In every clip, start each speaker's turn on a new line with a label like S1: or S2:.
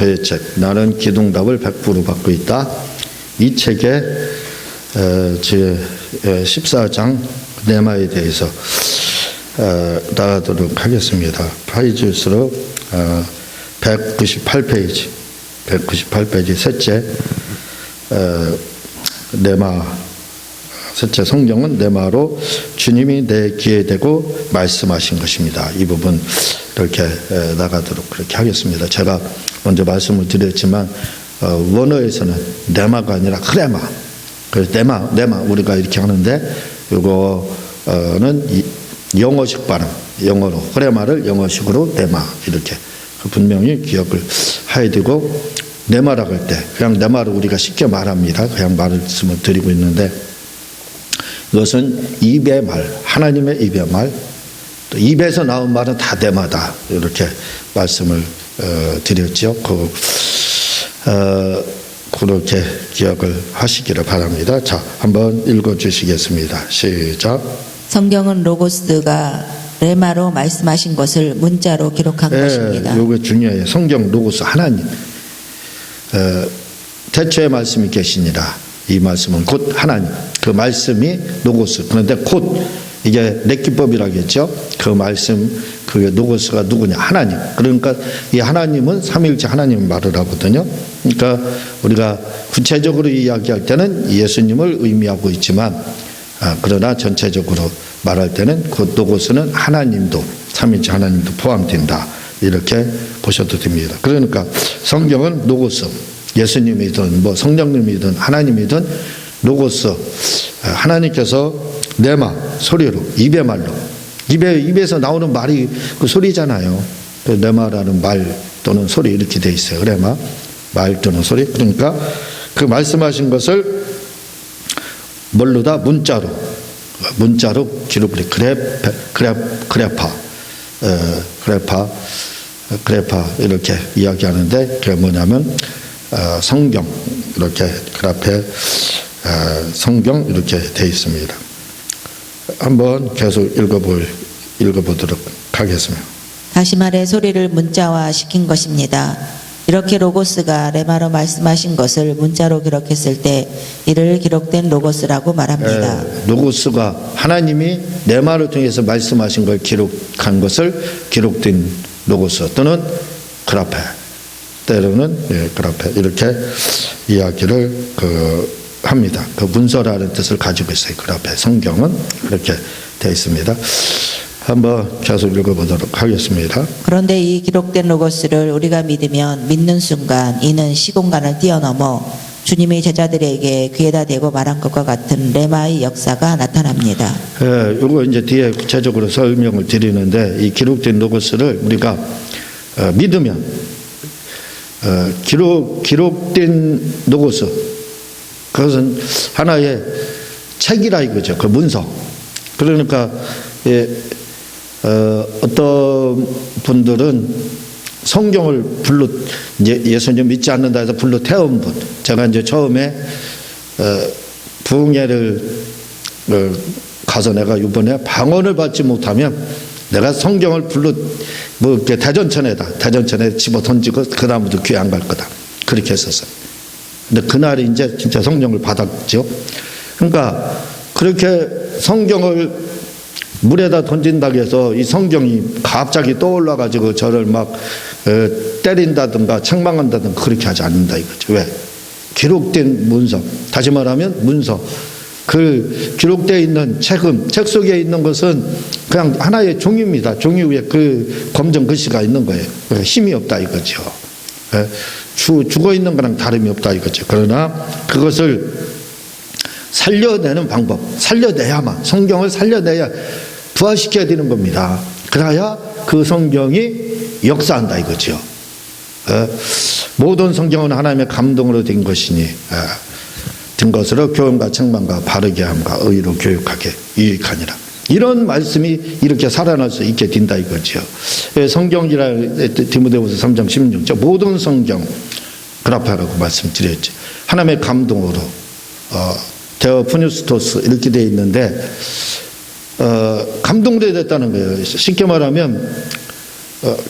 S1: 저의 책 나는 기둥답을 100% 받고 있다. 이 책에 제 14장 네마에 대해서 나가도록 하겠습니다. 파이지일수록 198페이지 셋째 네마, 셋째 성경은 네마로 주님이 내 귀에 대고 말씀하신 것입니다. 이 부분 이렇게 나가도록 그렇게 하겠습니다. 제가 먼저 말씀을 드렸지만 원어에서는 네마가 아니라 크레마, 그래서 네마 우리가 이렇게 하는데 이거는 영어식 발음, 영어로 크레마를 영어식으로 네마 이렇게 분명히 기억을 해야 되고, 네마라고 할 때 그냥 네마를 우리가 쉽게 말합니다. 그냥 말씀을 드리고 있는데 이것은 입의 말, 하나님의 입의 말, 또 입에서 나온 말은 다 네마다 이렇게 말씀을 드렸죠. 그렇게 기억을 하시기를 바랍니다. 자, 한번 읽어주시겠습니다. 시작.
S2: 성경은 로고스가 레마로 말씀하신 것을 문자로 기록한 것입니다.
S1: 이거 중요해요. 성경 로고스 하나님. 태초에 말씀이 계시니라. 이 말씀은 곧 하나님. 그 말씀이 로고스. 그런데 곧 이게 렉기법이라겠죠. 그 말씀, 그 로고스가 누구냐? 하나님. 그러니까 이 하나님은 삼위일체 하나님 말을 하거든요. 그러니까 우리가 구체적으로 이야기할 때는 예수님을 의미하고 있지만, 그러나 전체적으로 말할 때는 그 로고스는 하나님도, 삼위일체 하나님도 포함된다. 이렇게 보셔도 됩니다. 그러니까 성경은 로고스, 예수님이든 뭐 성령님이든 하나님이든 로고스, 하나님께서 네마, 소리로, 입의 말로, 입에서 나오는 말이 그 소리잖아요. 그 네마라는 말 또는 소리 이렇게 돼 있어요. 그래마, 말 또는 소리. 그러니까 그 말씀하신 것을 뭘로다? 문자로 기록을 해. 그래파 이렇게 이야기하는데 그게 뭐냐면 성경 이렇게 그래프에 성경 이렇게 돼 있습니다. 한번 계속 읽어보도록 하겠습니다.
S2: 다시 말해 소리를 문자화 시킨 것입니다. 이렇게 로고스가 레마로 말씀하신 것을 문자로 기록했을 때 이를 기록된 로고스라고 말합니다.
S1: 로고스가 하나님이 레마를 통해서 말씀하신 걸 기록한 것을 기록된 로고스 또는 그라페, 때로는 그라페 이렇게 이야기를 합니다. 그 문서라는 뜻을 가지고 있어요. 그라페 성경은 그렇게 되어 있습니다. 한번 계속 읽어보도록 하겠습니다.
S2: 그런데 이 기록된 로고스를 우리가 믿으면 믿는 순간 이는 시공간을 뛰어넘어 주님이 제자들에게 귀에다 대고 말한 것과 같은 레마의 역사가 나타납니다.
S1: 이거 이제 뒤에 구체적으로 설명을 드리는데 이 기록된 로고스를 우리가 믿으면 기록된 로고스, 그것은 하나의 책이라 이거죠. 그 문서. 그러니까 어떤 분들은 성경을 불로 예수님 믿지 않는다 해서 불로 태운 분. 제가 이제 처음에 부흥회를 가서 내가 이번에 방언을 받지 못하면 내가 성경을 불로 뭐 이렇게 대전천에 집어 던지고 그 다음부터 교회 안 갈 거다. 그렇게 했었어요. 근데 그날이 이제 진짜 성경을 받았죠. 그러니까 그렇게 성경을 물에다 던진다고 해서 이 성경이 갑자기 떠올라가지고 저를 막 때린다든가 책망한다든가 그렇게 하지 않는다 이거죠. 왜? 기록된 문서, 다시 말하면 문서, 그 기록되어 있는 책 속에 있는 것은 그냥 하나의 종이입니다. 종이 위에 그 검정 글씨가 있는 거예요. 힘이 없다 이거죠. 죽어 있는 거랑 다름이 없다 이거죠. 그러나 그것을 살려내는 방법, 살려내야만, 성경을 살려내야 부활시켜야 되는 겁니다. 그래야 그 성경이 역사한다 이거죠. 모든 성경은 하나님의 감동으로 된 것이니 된 것으로 교훈과 책망과 바르게 함과 의로 교육하게 유익하니라. 이런 말씀이 이렇게 살아날 수 있게 된다 이거죠. 성경이라 디모데후서 3장 16절 모든 성경 그라파라고 말씀드렸죠. 하나님의 감동으로 데오프뉴스토스 이렇게 되어 있는데 감동되어 됐다는 거예요. 쉽게 말하면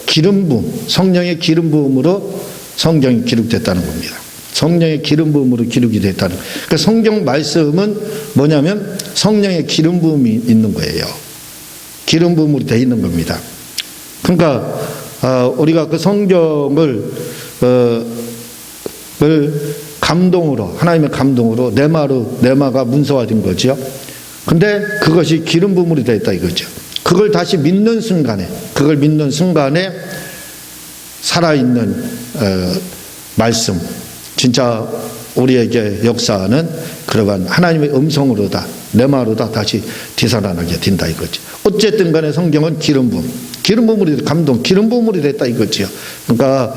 S1: 기름 부음, 성령의 기름 부음으로 성경이 기록됐다는 겁니다. 성령의 기름 부음으로 기록이 됐다는. 그러니까 성경 말씀은 뭐냐면 성령의 기름 부음이 있는 거예요. 기름 부음으로 돼 있는 겁니다. 그러니까 우리가 그 성경을 감동으로, 하나님의 감동으로 네마가 문서화된 거죠. 근데 그것이 기름 부음으로 되어 있다 이거죠. 그걸 다시 믿는 순간에, 살아있는 말씀, 진짜 우리에게 역사하는 그러한 하나님의 음성으로다, 네마로다 다시 되살아나게 된다 이거죠. 어쨌든 간에 성경은 기름 부음으로 감동, 기름 부음으로 됐다 이거죠. 그러니까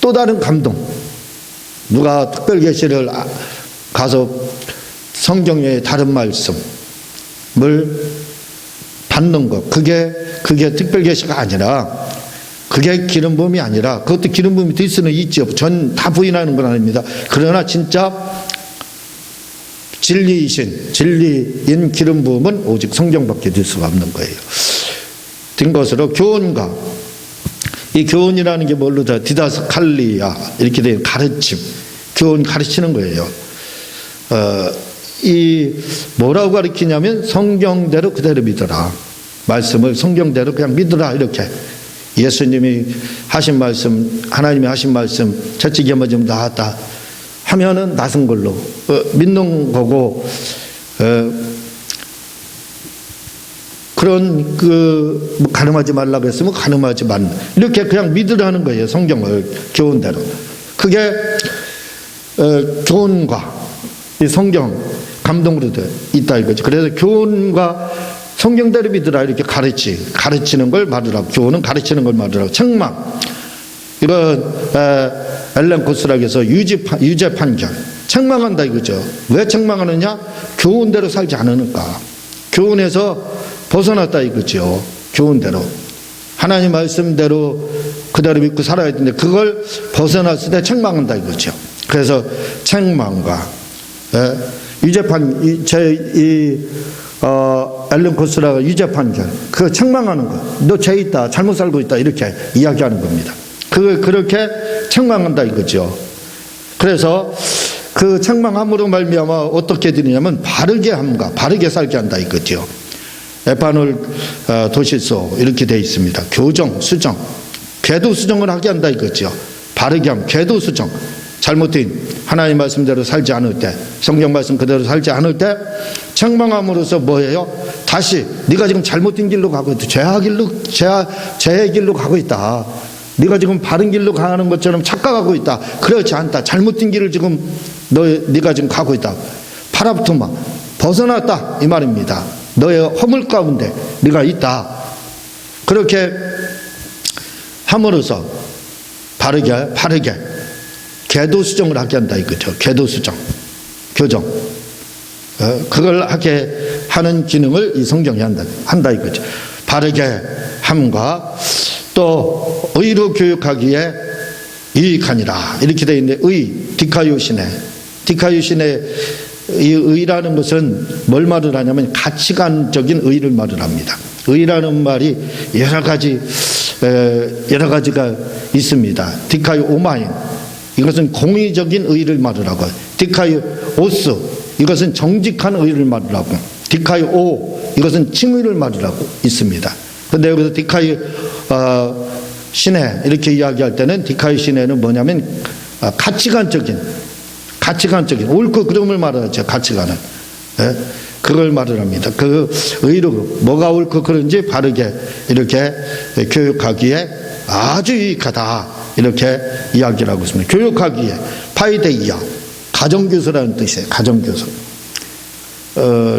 S1: 또 다른 감동, 누가 특별계시를 가서 성경의 다른 말씀을 받는 것, 그게 특별계시가 아니라, 그게 기름 부음이 아니라, 그것도 기름 부음이 될 수는 있죠. 전 다 부인하는 건 아닙니다. 그러나 진짜 진리인 기름 부음은 오직 성경밖에 될 수가 없는 거예요. 된 것으로 교훈과, 이 교훈이라는 게 뭘로 다 디다스칼리아 이렇게 된 가르침, 교훈 가르치는 거예요. 이 뭐라고 가르치냐면 성경대로 그대로 믿어라. 말씀을 성경대로 그냥 믿어라 이렇게. 예수님이 하신 말씀, 하나님이 하신 말씀 채찍이 맞으면 나았다 하면은 나선 걸로 믿는 거고, 그런 뭐 가늠하지 말라고 했으면 가늠하지 말, 이렇게 그냥 믿으라는 거예요. 성경을 교훈대로. 그게 교훈과 이 성경 감동으로 되어 있다 이거죠. 그래서 교훈과 성경대로 믿으라 이렇게 가르치는 걸 말으라고, 교훈은 가르치는 걸 말으라고. 책망, 이건 엘렌 코스락에서 유죄 판결, 책망한다 이거죠. 왜 책망하느냐? 교훈대로 살지 않으니까. 교훈에서 벗어났다 이거죠. 교훈대로, 하나님 말씀대로 그대로 믿고 살아야 되는데 그걸 벗어났을 때 책망한다 이거죠. 그래서 책망과 유죄판, 엘렌 코스라가 유죄 판결, 그 책망하는 거, 너 죄 있다, 잘못 살고 있다 이렇게 이야기하는 겁니다. 그걸 그렇게 책망한다 이거죠. 그래서 그 책망함으로 말미암아 어떻게 되느냐면 바르게 함과 바르게 살게 한다 이거죠. 에파놀 도시소 이렇게 되어 있습니다. 교정, 수정, 궤도 수정을 하게 한다 이거죠. 바르게 함, 궤도 수정. 잘못된 하나님 말씀대로 살지 않을 때, 성경 말씀 그대로 살지 않을 때 책망함으로써 뭐예요? 다시 네가 지금 잘못된 길로 가고 있다, 죄의 길로 가고 있다, 네가 지금 바른 길로 가는 것처럼 착각하고 있다, 그렇지 않다, 잘못된 길을 지금 네가 지금 가고 있다, 파라프토마 벗어났다 이 말입니다. 너의 허물 가운데 네가 있다. 그렇게 함으로써 바르게 궤도 수정을 하게 한다 이거죠. 궤도 수정, 교정, 그걸 하게 하는 기능을 이 성경이 한다 이거죠. 바르게 함과 또 의로 교육하기에 유익하니라 이렇게 되어 있는데, 디카유시네 이 의라는 것은 뭘 말을 하냐면 가치관적인 의를 말을 합니다. 의라는 말이 여러 가지가 있습니다. 디카유 오마인, 이것은 공의적인 의를 말을 하고, 디카유 오스, 이것은 정직한 의를 말을 하고, 디카유 오, 이것은 칭의를 말을 하고 있습니다. 그런데 여기서 디카유 시내 이렇게 이야기할 때는, 디카유 시내는 뭐냐면 가치관적인 옳고 그름을 말하죠. 가치관은 그걸 말을 합니다. 그 의로 뭐가 옳고 그른지 바르게 이렇게 교육하기에 아주 유익하다 이렇게 이야기를 하고 있습니다. 교육하기에 파이데이아, 가정교수라는 뜻이에요. 가정교수.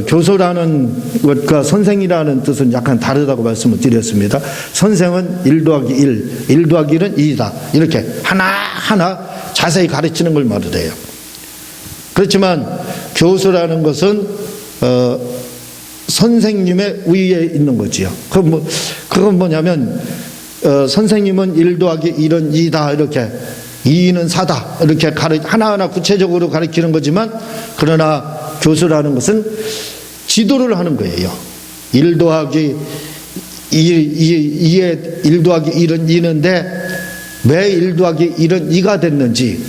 S1: 교수라는 것과 선생이라는 뜻은 약간 다르다고 말씀을 드렸습니다. 선생은 1 더하기 1 더하기 1은 2다 이렇게 하나하나 자세히 가르치는 걸 말을 해요. 그렇지만 교수라는 것은 선생님의 위에 있는 거지요. 그건 뭐냐면 선생님은 1 더하기 1은 2다 이렇게, 2는 4다 이렇게 하나하나 구체적으로 가르치는 거지만, 그러나 교수라는 것은 지도를 하는 거예요. 1 더하기 2에 1 더하기 1은 2인데 왜 1 더하기 1은 2가 됐는지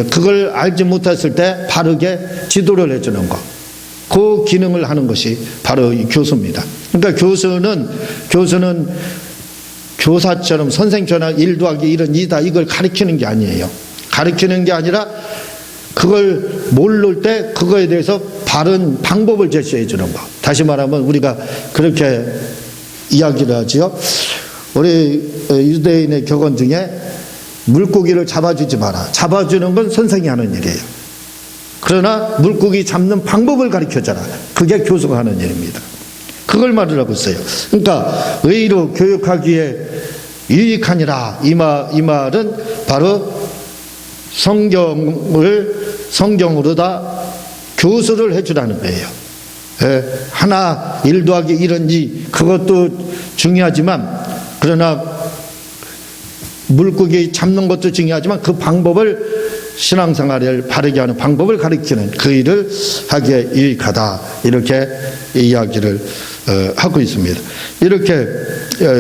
S1: 그걸 알지 못했을 때 바르게 지도를 해주는 것, 그 기능을 하는 것이 바로 이 교수입니다. 그러니까 교수는 교사처럼 선생처럼 1 더하기 1은 2다 이걸 가르치는 게 아니에요. 가르치는 게 아니라 그걸 모를 때 그거에 대해서 바른 방법을 제시해 주는 것. 다시 말하면 우리가 그렇게 이야기를 하지요. 우리 유대인의 격언 중에 물고기를 잡아주지 마라. 잡아주는 건 선생이 하는 일이에요. 그러나 물고기 잡는 방법을 가르쳐줘라. 그게 교수가 하는 일입니다. 그걸 말을 하고 있어요. 그러니까 의로 교육하기에 유익하니라 이 말은 바로 성경으로 다 교수를 해주라는 거예요. 하나 1 더하기 1은 2 그것도 중요하지만 그러나 물고기 잡는 것도 중요하지만 그 방법을 신앙생활을 바르게 하는 방법을 가르치는 그 일을 하기에 유익하다 이렇게 이야기를 하고 있습니다. 이렇게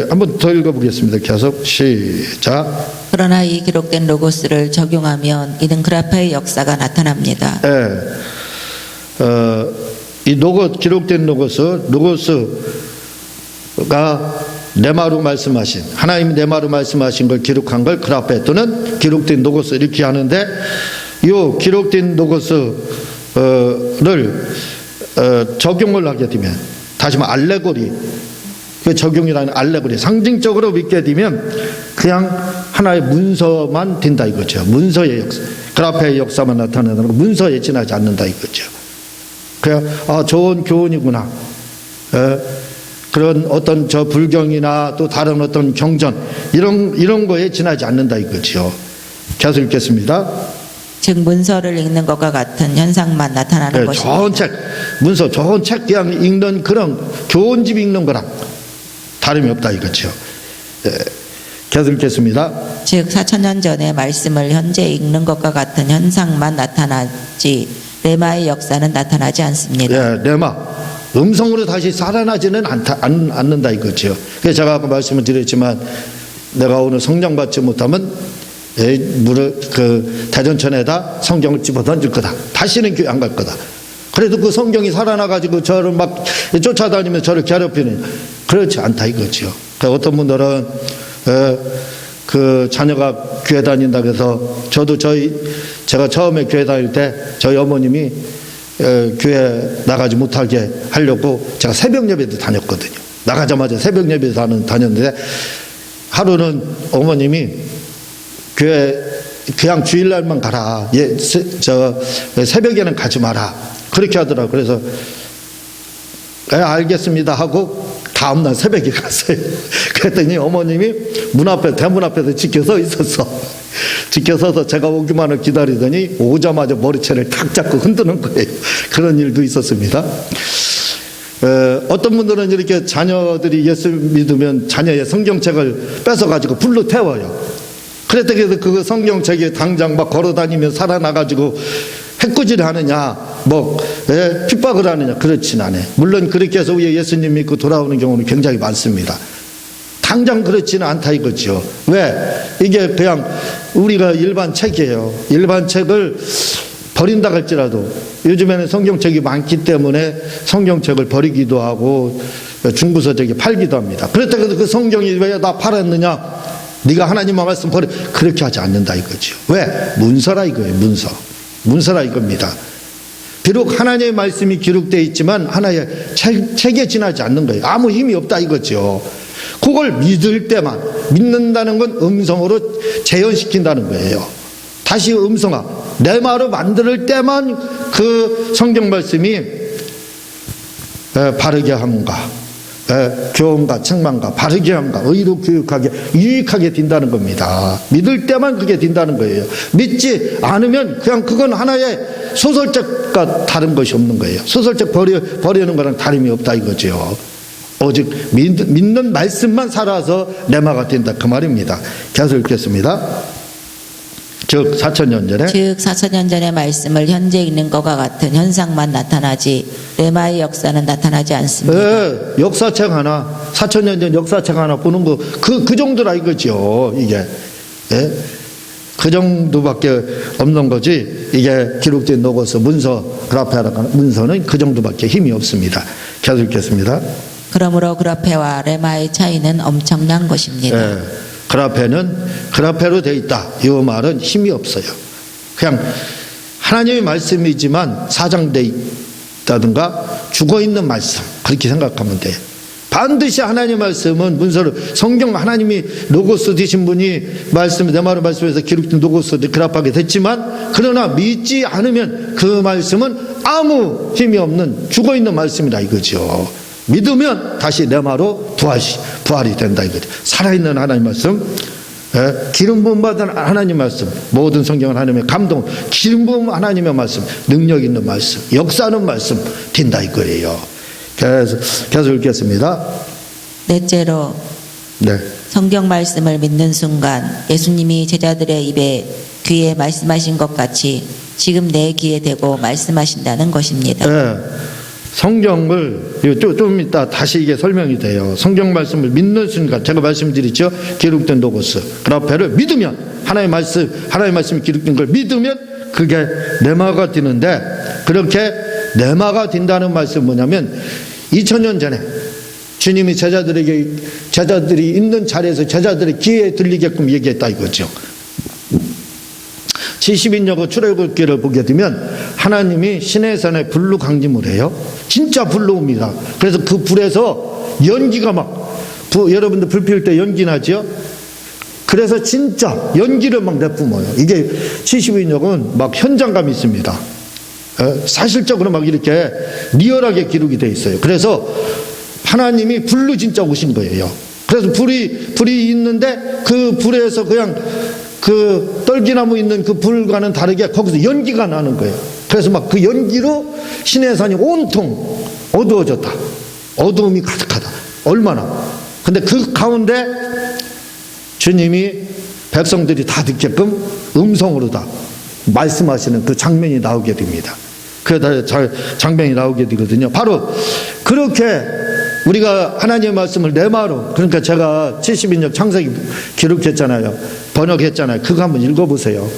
S1: 한번 더 읽어보겠습니다. 계속 시작.
S2: 그러나 이 기록된 로고스를 적용하면 이는 그라파의 역사가 나타납니다.
S1: 이 기록된 로고스가 레마로 말씀하신 하나님이 레마로 말씀하신 걸 기록한 걸 그라페 또는 기록된 로고스 이렇게 하는데 이 기록된 로고스를 적용을 하게 되면 다시 말해 알레고리 그 적용이라는 알레고리 상징적으로 믿게 되면 그냥 하나의 문서만 된다 이거죠. 문서의 역사 그라페의 역사만 나타나는 거 문서에 지나지 않는다 이거죠. 그냥 좋은 교훈이구나. 그런 어떤 저 불경이나 또 다른 어떤 경전 이런 거에 지나지 않는다 이거죠. 계속 읽겠습니다.
S2: 즉 문서를 읽는 것과 같은 현상만 나타나는 것입니다.
S1: 좋은 책, 문서 좋은 책 그냥 읽는 그런 교훈집 읽는 거랑 다름이 없다 이거죠. 계속 읽겠습니다.
S2: 즉 4,000년 전의 말씀을 현재 읽는 것과 같은 현상만 나타나지 레마의 역사는 나타나지 않습니다.
S1: 레마 음성으로 다시 살아나지는 않는다 이거죠. 그래서 제가 아까 말씀을 드렸지만 내가 오늘 성령 받지 못하면 대전천에다 성경을 집어 던질 거다. 다시는 교회 안 갈 거다. 그래도 그 성경이 살아나가지고 저를 막 쫓아다니면서 저를 괴롭히는 그렇지 않다 이거죠. 어떤 분들은 그 자녀가 교회 다닌다고 해서 저도 제가 처음에 교회 다닐 때 저희 어머님이 교회 나가지 못하게 하려고 제가 새벽 예배도 다녔거든요. 나가자마자 새벽 예배 다녔는데 하루는 어머님이 교회 그냥 주일날만 가라. 새벽에는 가지 마라. 그렇게 하더라고요. 그래서 알겠습니다 하고 다음날 새벽에 갔어요. 그랬더니 어머님이 대문 앞에서 지켜서 있었어. 지켜서서 제가 오기만을 기다리더니 오자마자 머리채를 탁 잡고 흔드는 거예요. 그런 일도 있었습니다. 어떤 분들은 이렇게 자녀들이 예수 믿으면 자녀의 성경책을 뺏어가지고 불로 태워요. 그래서 그 성경책에 당장 막 걸어다니며 살아나가지고 해꾸지를 하느냐 핍박을 하느냐 그렇진 않아요. 물론 그렇게 해서 예수님 믿고 돌아오는 경우는 굉장히 많습니다. 당장 그렇지는 않다 이거죠. 왜? 이게 그냥 우리가 일반 책이에요. 일반 책을 버린다 할지라도 요즘에는 성경책이 많기 때문에 성경책을 버리기도 하고 중고서적에 팔기도 합니다. 그렇다고 해서 그 성경이 왜 나 팔았느냐? 네가 하나님의 말씀 버려 그렇게 하지 않는다 이거죠. 왜? 문서라 이거예요. 문서라 이겁니다. 비록 하나님의 말씀이 기록되어 있지만 하나의 책에 지나지 않는 거예요. 아무 힘이 없다 이거죠. 그걸 믿을 때만 믿는다는 건 음성으로 재현시킨다는 거예요. 다시 음성화 내 말을 만들 때만 그 성경 말씀이 바르게 함과 교훈과 책망과 바르게 함과 의로 교육하게 유익하게 된다는 겁니다. 믿을 때만 그게 된다는 거예요. 믿지 않으면 그냥 그건 하나의 소설책과 다른 것이 없는 거예요. 소설책 버리는 거랑 다름이 없다 이거죠. 오직 믿는 말씀만 살아서 레마가 된다 그 말입니다. 계속 읽겠습니다. 즉 4,000년 전에
S2: 즉 4,000년 전의 말씀을 현재 읽는 것과 같은 현상만 나타나지 레마의 역사는 나타나지 않습니다.
S1: 역사책 하나 4,000년 전 역사책 하나 보는 거 그 정도라 이거죠. 이게 예? 그 정도밖에 없는 거지. 이게 기록된 로고스 문서 그라페라는 문서는 그 정도밖에 힘이 없습니다. 계속 읽겠습니다.
S2: 그러므로 그라페와 레마의 차이는 엄청난 것입니다.
S1: 예, 그라페는 그라페로 돼 있다. 이 말은 힘이 없어요. 그냥 하나님의 말씀이지만 사장돼 있다든가 죽어있는 말씀 그렇게 생각하면 돼요. 반드시 하나님의 말씀은 문서로 성경 하나님이 로고스 되신 분이 말씀 내 말을 말씀에서 기록된 로고스 그라파게 됐지만 그러나 믿지 않으면 그 말씀은 아무 힘이 없는 죽어있는 말씀이다 이거죠. 믿으면 다시 내 말로 부활이 된다 이거죠. 살아있는 하나님 말씀, 기름 부음 받은 하나님 말씀, 모든 성경은 하나님의 감동, 기름 부음 하나님의 말씀, 능력 있는 말씀, 역사하는 말씀 된다 이거예요. 계속 읽겠습니다.
S2: 넷째로
S1: 네.
S2: 성경 말씀을 믿는 순간 예수님이 제자들의 입에 귀에 말씀하신 것 같이 지금 내 귀에 대고 말씀하신다는 것입니다.
S1: 네. 성경을 좀 이따 다시 이게 설명이 돼요. 성경 말씀을 믿는 순간 제가 말씀드렸죠. 기록된 로고스 그라페를 믿으면 하나님의 말씀이 기록된 걸 믿으면 그게 레마가 되는데 그렇게 레마가 된다는 말씀은 뭐냐면 2000년 전에 주님이 제자들이 있는 자리에서 제자들의 귀에 들리게끔 얘기했다 이거죠. 70인여고 출애굽기를 보게 되면 하나님이 시내산에 불로 강림을 해요. 진짜 불로 옵니다. 그래서 그 불에서 연기가 여러분들 불 피울 때 연기 나죠? 그래서 진짜 연기를 막 내뿜어요. 이게 70인역은 막 현장감이 있습니다. 사실적으로 막 이렇게 리얼하게 기록이 돼 있어요. 그래서 하나님이 불로 진짜 오신 거예요. 그래서 불이 있는데 그 불에서 그냥 그 떨기나무 있는 그 불과는 다르게 거기서 연기가 나는 거예요. 그래서 막 그 연기로 시내산이 온통 어두워졌다. 어두움이 가득하다. 얼마나. 근데 그 가운데 주님이 백성들이 다 듣게끔 음성으로 다 말씀하시는 그 장면이 나오게 됩니다. 그 장면이 나오게 되거든요. 바로 그렇게 우리가 하나님의 말씀을 레마로, 그러니까 제가 70인역 창세기 기록했잖아요. 번역했잖아요. 그거 한번 읽어보세요.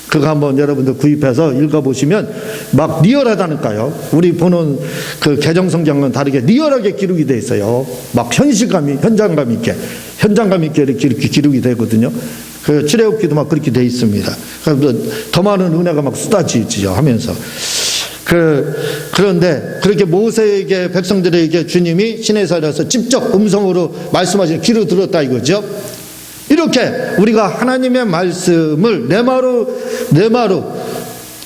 S1: 그거 한번 여러분들 구입해서 읽어보시면 막 리얼하다니까요. 우리 보는 그 개정성경은 다르게 리얼하게 기록이 돼 있어요. 막 현장감 있게 이렇게 기록이 되거든요. 그 출애굽기도 막 그렇게 돼 있습니다. 더 많은 은혜가 막 쏟아지죠 하면서. 그런데 그렇게 모세에게 백성들에게 주님이 시내산에서 직접 음성으로 말씀하시는 귀로 들었다 이거죠. 이렇게 우리가 하나님의 말씀을 레마로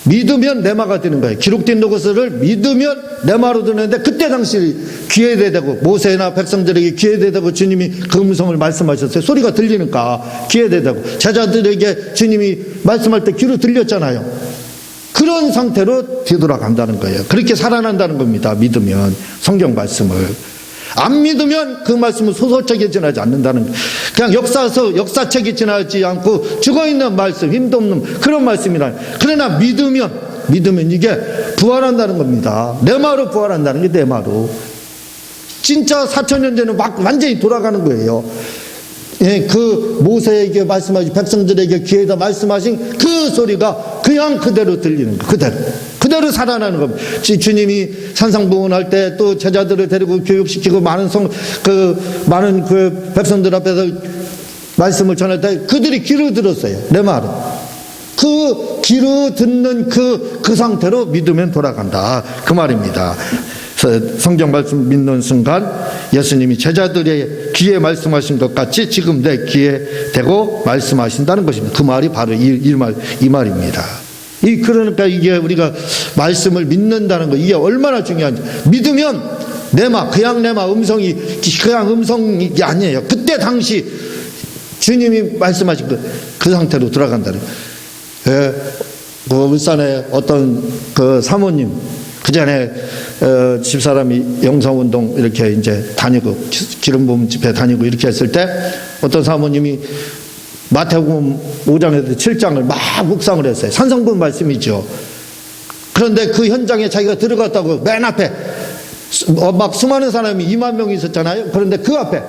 S1: 믿으면 레마가 되는 거예요. 기록된 로고스를 믿으면 레마로 듣는데 그때 당시 귀에 대고 모세나 백성들에게 귀에 대고 주님이 그 음성을 말씀하셨어요. 소리가 들리니까 귀에 대고 제자들에게 주님이 말씀할 때 귀로 들렸잖아요. 그런 상태로 되돌아간다는 거예요. 그렇게 살아난다는 겁니다. 믿으면 성경 말씀을. 안 믿으면 그 말씀은 소설책에 지나지 않는다는 거예요. 그냥 역사책에 지나지 않고 죽어있는 말씀, 힘도 없는 그런 말씀이라. 그러나 믿으면 이게 부활한다는 겁니다. 레마로 부활한다는 게 레마로. 진짜 4000년 전에 막 완전히 돌아가는 거예요. 예, 그 모세에게 말씀하신 백성들에게 귀에다 말씀하신 그 소리가 그냥 그대로 들리는 거예요. 그대로 살아나는 겁니다. 주님이 산상봉헌할 때 또 제자들을 데리고 교육시키고 많은 백성들 앞에서 말씀을 전할 때 그들이 귀로 들었어요. 내 말은. 그 귀로 듣는 그 상태로 믿으면 돌아간다. 그 말입니다. 성경 말씀 믿는 순간 예수님이 제자들의 귀에 말씀하신 것 같이 지금 내 귀에 대고 말씀하신다는 것입니다. 그 말이 바로 이 말입니다. 그러니까 이게 우리가 말씀을 믿는다는 거 이게 얼마나 중요한지. 믿으면 그냥 음성이 아니에요. 그때 당시 주님이 말씀하신 그 상태로 들어간다는 거예요. 그 울산에 어떤 그 사모님 그 전에 집사람이 영성운동 이렇게 이제 다니고 기름 부음 집회 다니고 이렇게 했을 때 어떤 사모님이 마태복음 5장에서 7장을 막 묵상을 했어요. 산상본 말씀이죠. 그런데 그 현장에 자기가 들어갔다고 맨 앞에 막 수많은 사람이 2만 명이 있었잖아요. 그런데 그 앞에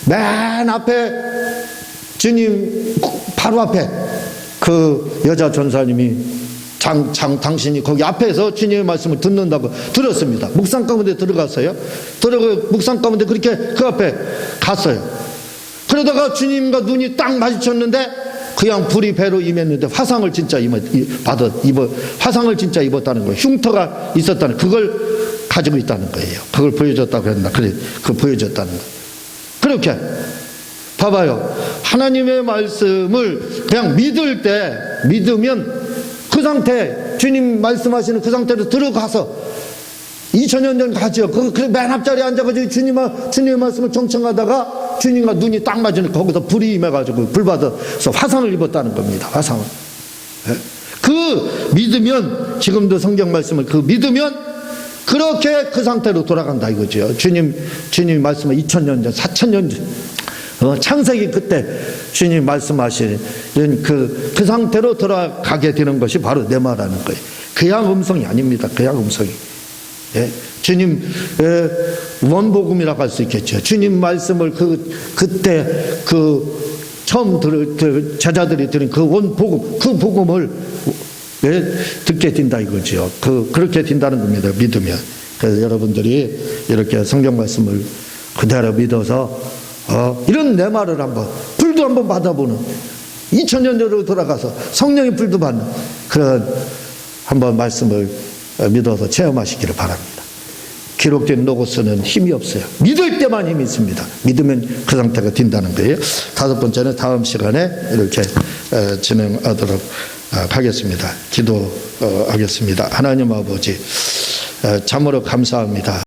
S1: 맨 앞에 주님 바로 앞에 그 여자 전사님이 당신이 거기 앞에서 주님의 말씀을 듣는다고 들었습니다. 묵상 가운데 들어갔어요. 묵상 가운데 그렇게 그 앞에 갔어요. 그러다가 주님과 눈이 딱 마주쳤는데 그냥 불이 배로 임했는데 화상을 진짜 화상을 진짜 입었다는 거예요. 흉터가 있었다는, 그걸 가지고 있다는 거예요. 그걸 보여줬다고 했나? 그래, 그걸 보여줬다는 거예요. 그렇게 봐봐요. 하나님의 말씀을 그냥 믿으면 그 상태, 주님 말씀하시는 그 상태로 들어가서 2000년 전 가죠. 맨 앞자리에 앉아가지고 주님의 말씀을 경청하다가 주님과 눈이 딱 맞으니까 거기서 불이 임해가지고 불 받아서 화상을 입었다는 겁니다. 화상을. 그 믿으면, 지금도 성경 말씀을 믿으면 그렇게 그 상태로 돌아간다 이거죠. 주님 말씀은 2000년 전, 4000년 전. 창세기 그때 주님 말씀하시는 그 상태로 돌아가게 되는 것이 바로 내 말하는 거예요. 그냥 음성이 아닙니다. 그냥 음성이. 예? 주님 원복음이라고 할 수 있겠죠. 주님 말씀을 그때 처음 제자들이 들은 그 원복음, 그 복음을 듣게 된다 이거죠. 그렇게 된다는 겁니다. 믿으면. 그래서 여러분들이 이렇게 성경 말씀을 그대로 믿어서 이런 내 말을 불도 한번 받아보는, 2000년 전으로 돌아가서 성령의 불도 받는 그런 한번 말씀을 믿어서 체험하시기를 바랍니다. 기록된 로고스는 힘이 없어요. 믿을 때만 힘이 있습니다. 믿으면 그 상태가 된다는 거예요. 다섯 번째는 다음 시간에 이렇게 진행하도록 하겠습니다. 기도하겠습니다. 하나님 아버지, 참으로 감사합니다.